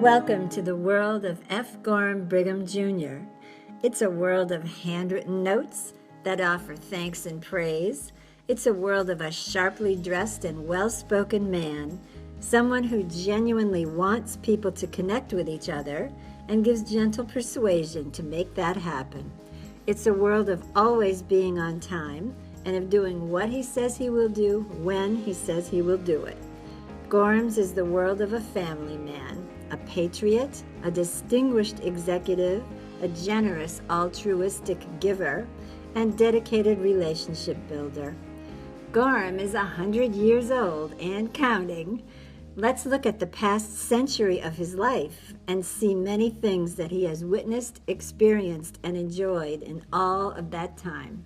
Welcome to the world of F. Gorham Brigham, Jr. It's a world of handwritten notes that offer thanks and praise. It's a world of a sharply dressed and well-spoken man, someone who genuinely wants people to connect with each other and gives gentle persuasion to make that happen. It's a world of always being on time and of doing what he says he will do when he says he will do it. Gorham's is the world of a family man, a patriot, a distinguished executive, a generous altruistic giver, and dedicated relationship builder. Gorham is 100 years old and counting. Let's look at the past century of his life and see many things that he has witnessed, experienced, and enjoyed in all of that time.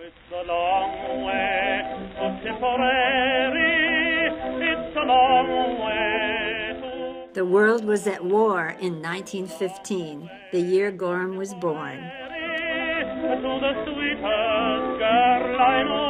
It's a long way to Tipperary. It's a long way to... The world was at war in 1915, the year Gorham was born. To the sweetest girl I know.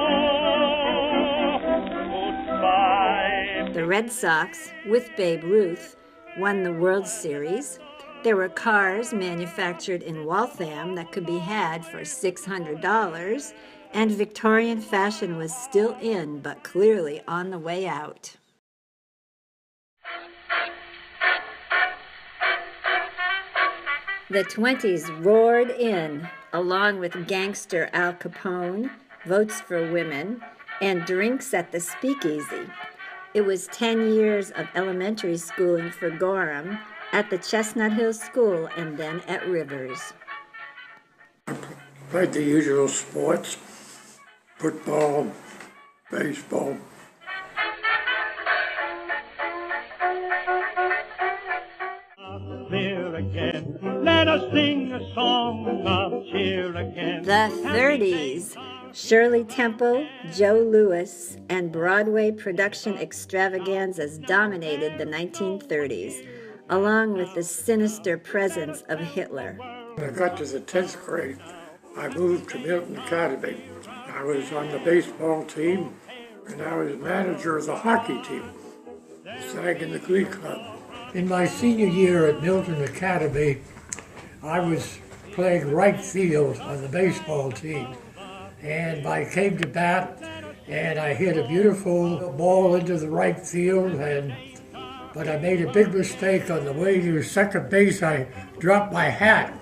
Goodbye. The Red Sox, with Babe Ruth, won the World Series. There were cars manufactured in Waltham that could be had for $600, and Victorian fashion was still in, but clearly on the way out. The 20s roared in, along with gangster Al Capone, votes for women, and drinks at the speakeasy. It was 10 years of elementary schooling for Gorham at the Chestnut Hill School and then at Rivers. I played the usual sports, football, baseball. There again, let us sing a song of cheer again. The 30s. Shirley Temple, Joe Louis, and Broadway production extravaganzas dominated the 1930s, along with the sinister presence of Hitler. When I got to the 10th grade, I moved to Milton Academy. I was on the baseball team, and I was manager of the hockey team. Sang in the Glee Club. In my senior year at Milton Academy, I was playing right field on the baseball team. And I came to bat, and I hit a beautiful ball into the right field, but I made a big mistake on the way to second base. I dropped my hat,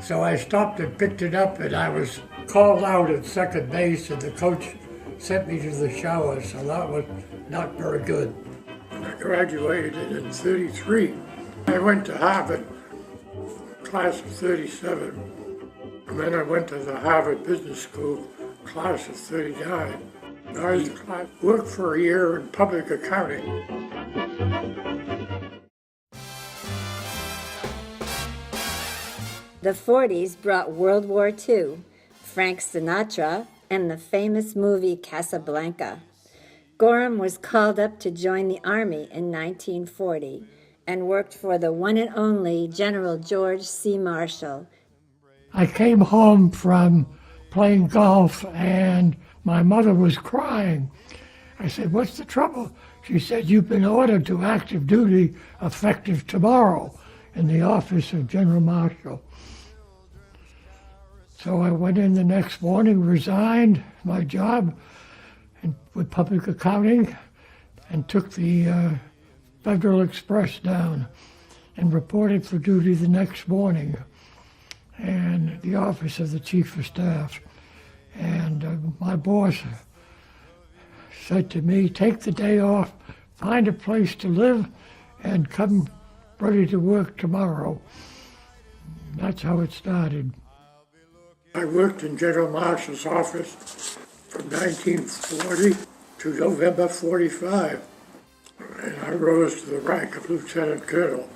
so I stopped and picked it up, and I was called out at second base, and the coach sent me to the shower, so that was not very good. I graduated in 1933. I went to Harvard, class of 1937. And then I went to the Harvard Business School, class of 1939. I was worked for a year in public accounting. The 40s brought World War II, Frank Sinatra, and the famous movie Casablanca. Gorham was called up to join the Army in 1940 and worked for the one and only General George C. Marshall. I came home from playing golf and my mother was crying. I said, "What's the trouble?" She said, "You've been ordered to active duty effective tomorrow in the office of General Marshall." So I went in the next morning, resigned my job with public accounting, and took the Federal Express down and reported for duty the next morning and the office of the Chief of Staff. And my boss said to me, "Take the day off, find a place to live, and come ready to work tomorrow." That's how it started. I worked in General Marshall's office from 1940 to November 45, and I rose to the rank of Lieutenant Colonel.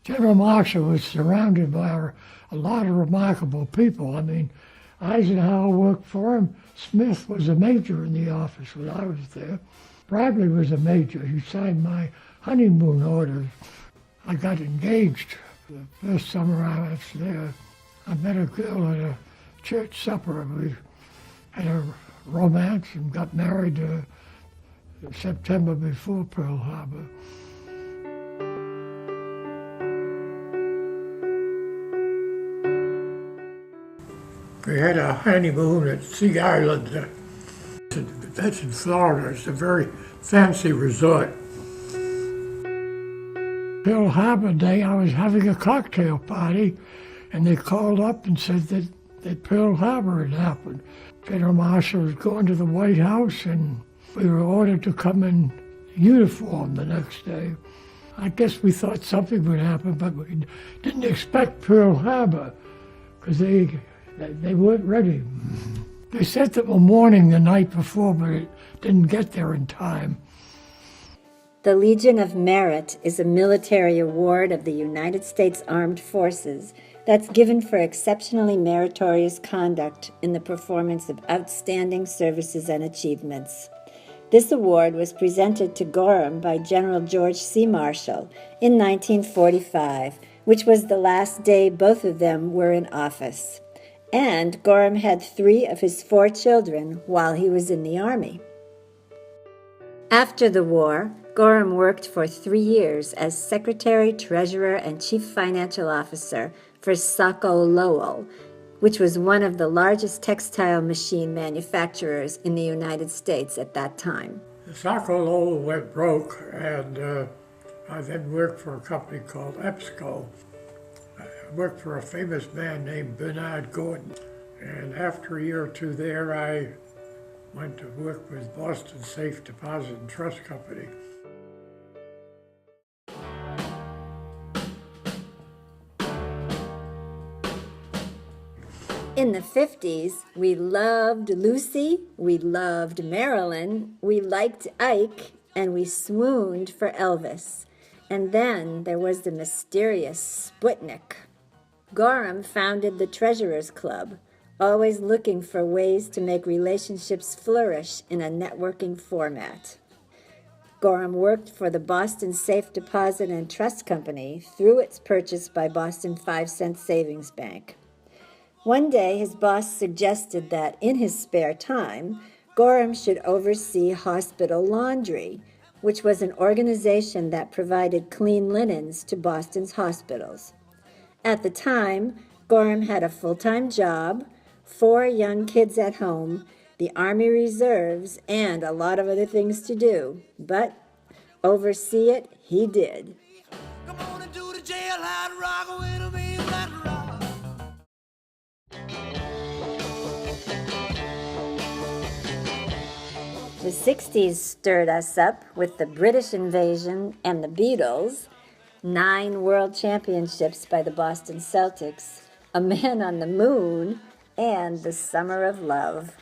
General Marshall was surrounded by a lot of remarkable people. I mean, Eisenhower worked for him. Smith was a major in the office when I was there. Bradley was a major. He signed my honeymoon orders. I got engaged the first summer I was there. I met a girl at a church supper. We had a romance and got married September before Pearl Harbor. We had a honeymoon at Sea Island. That's in Florida. It's a very fancy resort. Pearl Harbor Day, I was having a cocktail party, and they called up and said that Pearl Harbor had happened. General Marshall was going to the White House, and we were ordered to come in uniform the next day. I guess we thought something would happen, but we didn't expect Pearl Harbor, because they weren't ready. They sent them a warning the night before, but it didn't get there in time. The Legion of Merit is a military award of the United States Armed Forces that's given for exceptionally meritorious conduct in the performance of outstanding services and achievements. This award was presented to Gorham by General George C. Marshall in 1945, which was the last day both of them were in office. And Gorham had 3 of his 4 children while he was in the Army. After the war, Gorham worked for 3 years as Secretary, Treasurer, and Chief Financial Officer for Saco Lowell, which was one of the largest textile machine manufacturers in the United States at that time. Saco Lowell went broke, and I then worked for a company called EBSCO. I worked for a famous man named Bernard Gordon, and after a year or 2 there, I went to work with Boston Safe Deposit and Trust Company. In the 50s, we loved Lucy, we loved Marilyn, we liked Ike, and we swooned for Elvis. And then there was the mysterious Sputnik. Gorham founded the Treasurers Club, always looking for ways to make relationships flourish in a networking format. Gorham worked for the Boston Safe Deposit and Trust Company through its purchase by Boston 5-cent Savings Bank. One day, his boss suggested that in his spare time, Gorham should oversee Hospital Laundry, which was an organization that provided clean linens to Boston's hospitals. At the time, Gorham had a full-time job, 4 young kids at home, the Army Reserves, and a lot of other things to do. But oversee it, he did. Come on into the jailhouse, rock with me, let it rock. The 60s stirred us up with the British invasion and the Beatles, 9 world championships by the Boston Celtics, a man on the moon, and the summer of love.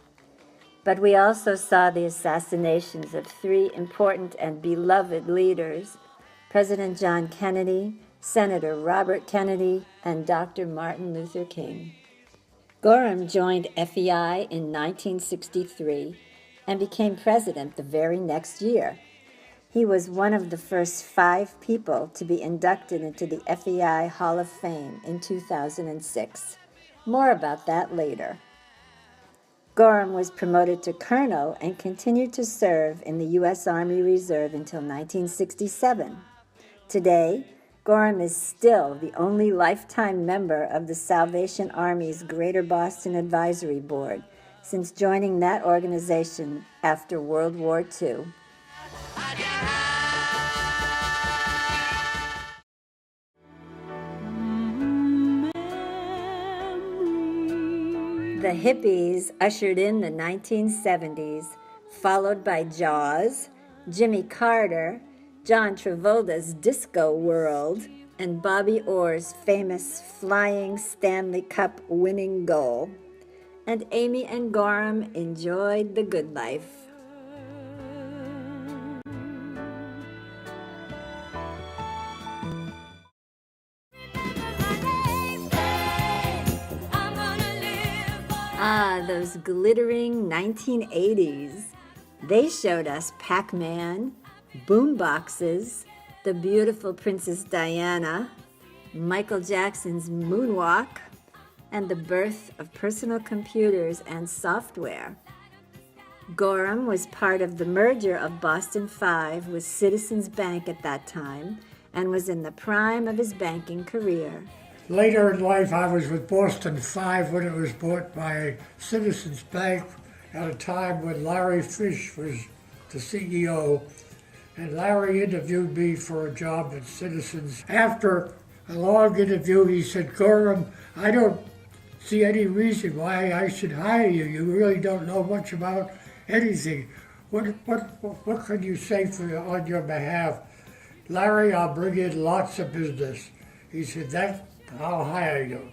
But we also saw the assassinations of 3 important and beloved leaders, President John Kennedy, Senator Robert Kennedy, and Dr. Martin Luther King. Gorham joined FEI in 1963 and became president the very next year. He was one of the first 5 people to be inducted into the FEI Hall of Fame in 2006. More about that later. Gorham was promoted to colonel and continued to serve in the U.S. Army Reserve until 1967. Today, Gorham is still the only lifetime member of the Salvation Army's Greater Boston Advisory Board, since joining that organization after World War II. The hippies ushered in the 1970s, followed by Jaws, Jimmy Carter, John Travolta's Disco World, and Bobby Orr's famous flying Stanley Cup winning goal. And Amy and Gorham enjoyed the good life. Ah, those glittering 1980s. They showed us Pac-Man, boomboxes, the beautiful Princess Diana, Michael Jackson's Moonwalk, and the birth of personal computers and software. Gorham was part of the merger of Boston 5 with Citizens Bank at that time and was in the prime of his banking career. Later in life, I was with Boston 5 when it was bought by Citizens Bank at a time when Larry Fish was the CEO. And Larry interviewed me for a job at Citizens. After a long interview, he said, "Gorham, I don't see any reason why I should hire you. You really don't know much about anything. What can you say on your behalf?" "Larry, I'll bring in lots of business." He said, "I'll hire you."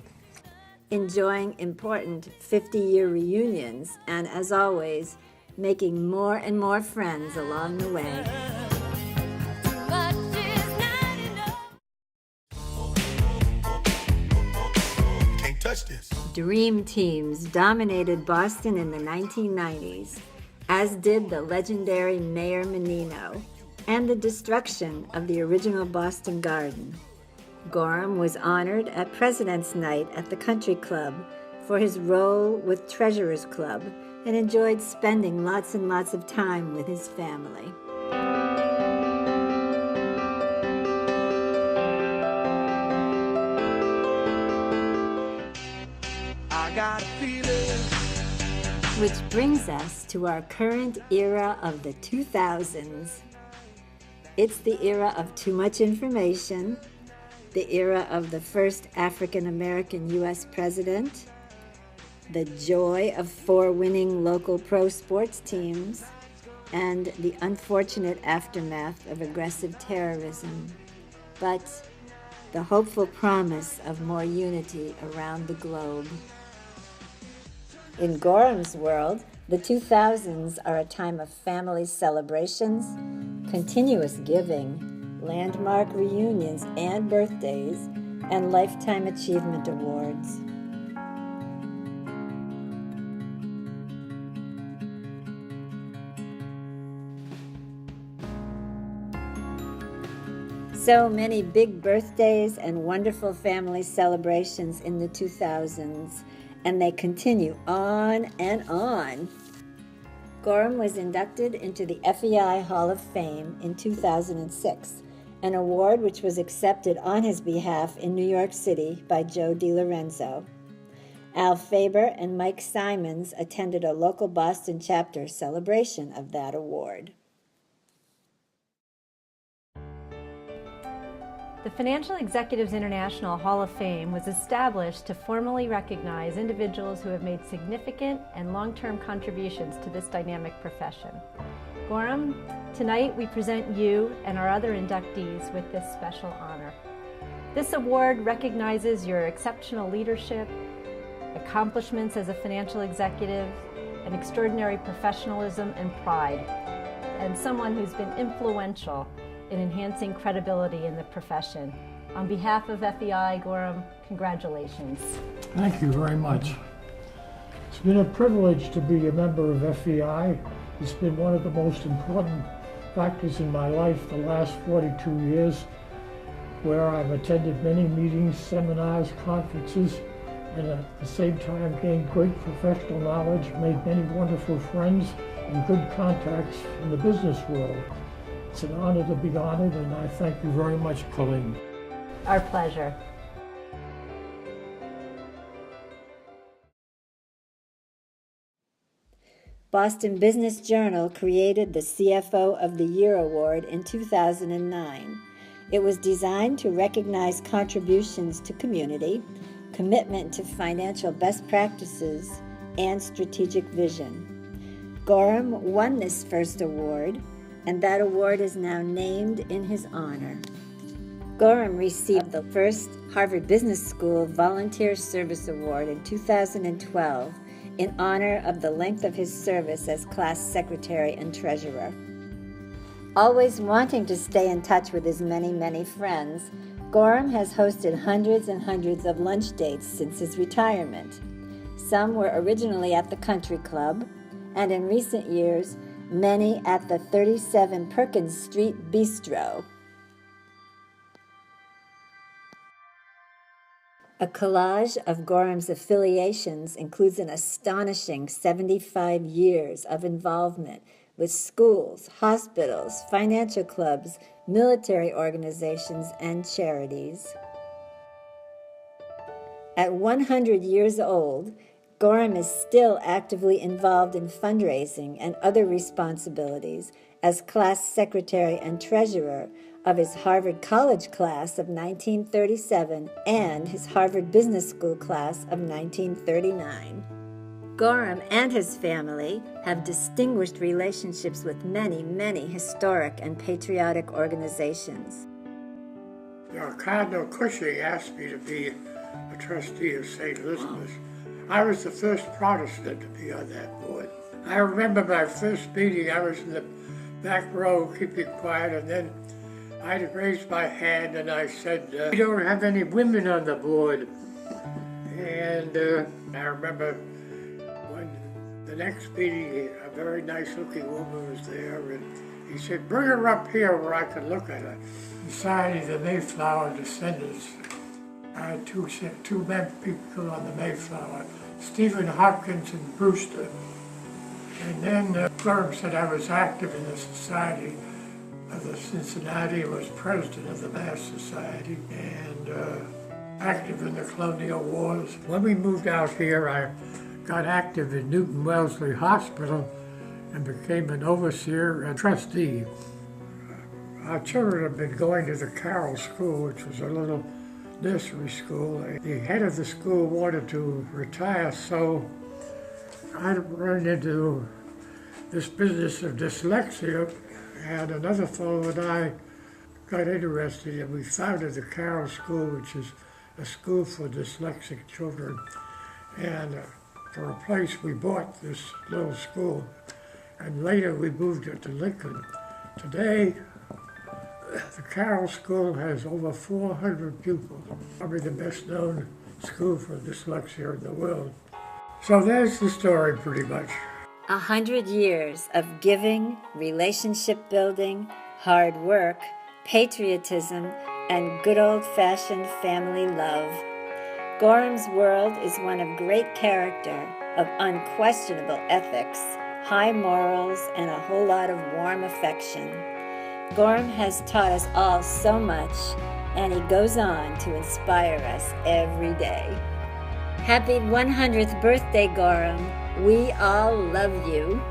Enjoying important 50-year reunions and, as always, making more and more friends along the way. Can't touch this. Dream teams dominated Boston in the 1990s, as did the legendary Mayor Menino and the destruction of the original Boston Garden. Gorham was honored at President's Night at the Country Club for his role with Treasurers Club and enjoyed spending lots and lots of time with his family. I got a feeling. Which brings us to our current era of the 2000s. It's the era of too much information, the era of the first African-American U.S. president, the joy of 4 winning local pro sports teams, and the unfortunate aftermath of aggressive terrorism, but the hopeful promise of more unity around the globe. In Gorham's world, the 2000s are a time of family celebrations, continuous giving, landmark reunions and birthdays, and Lifetime Achievement Awards. So many big birthdays and wonderful family celebrations in the 2000s, and they continue on and on. Gorham was inducted into the FEI Hall of Fame in 2006, an award which was accepted on his behalf in New York City by Joe DiLorenzo. Al Faber and Mike Simons attended a local Boston chapter celebration of that award. The Financial Executives International Hall of Fame was established to formally recognize individuals who have made significant and long-term contributions to this dynamic profession. Gorham, tonight we present you and our other inductees with this special honor. This award recognizes your exceptional leadership, accomplishments as a financial executive, and extraordinary professionalism and pride, and someone who's been influential in enhancing credibility in the profession. On behalf of FEI, Gorham, congratulations. Thank you very much. It's been a privilege to be a member of FEI. It's been one of the most important factors in my life the last 42 years, where I've attended many meetings, seminars, conferences, and at the same time gained great professional knowledge, made many wonderful friends, and good contacts in the business world. It's an honor to be honored, and I thank you very much, Colleen. Our pleasure. Boston Business Journal created the CFO of the Year Award in 2009. It was designed to recognize contributions to community, commitment to financial best practices, and strategic vision. Gorham won this first award, and that award is now named in his honor. Gorham received the first Harvard Business School Volunteer Service Award in 2012 in honor of the length of his service as class secretary and treasurer. Always wanting to stay in touch with his many, many friends, Gorham has hosted hundreds and hundreds of lunch dates since his retirement. Some were originally at the Country Club, and in recent years, many at the 37 Perkins Street Bistro. A collage of Gorham's affiliations includes an astonishing 75 years of involvement with schools, hospitals, financial clubs, military organizations, and charities. At 100 years old, Gorham is still actively involved in fundraising and other responsibilities as class secretary and treasurer of his Harvard College class of 1937 and his Harvard Business School class of 1939. Gorham and his family have distinguished relationships with many, many historic and patriotic organizations. Cardinal Cushing asked me to be a trustee of St. Elizabeth's. I was the first Protestant to be on that board. I remember my first meeting, I was in the back row keeping quiet, and then I raised my hand and I said, we don't have any women on the board. And I remember when the next meeting, a very nice looking woman was there, and he said, bring her up here where I can look at her. Society of the Mayflower Descendants. I had two men people on the Mayflower, Stephen Hopkins and Brewster. And then Gorham said I was active in the Society of the Cincinnati, was president of the Mass Society, and active in the Colonial Wars. When we moved out here, I got active in Newton Wellesley Hospital and became an overseer and trustee. Our children have been going to the Carroll School, which was a little nursery school. The head of the school wanted to retire, so I run into this business of dyslexia, and another fellow and I got interested, and we founded the Carroll School, which is a school for dyslexic children. And for a place, we bought this little school, and later we moved it to Lincoln. Today, the Carroll School has over 400 pupils, probably the best known school for dyslexia in the world. So there's the story pretty much. 100 years of giving, relationship building, hard work, patriotism, and good old-fashioned family love. Gorham's world is one of great character, of unquestionable ethics, high morals, and a whole lot of warm affection. Gorham has taught us all so much, and he goes on to inspire us every day. Happy 100th birthday, Gorham. We all love you.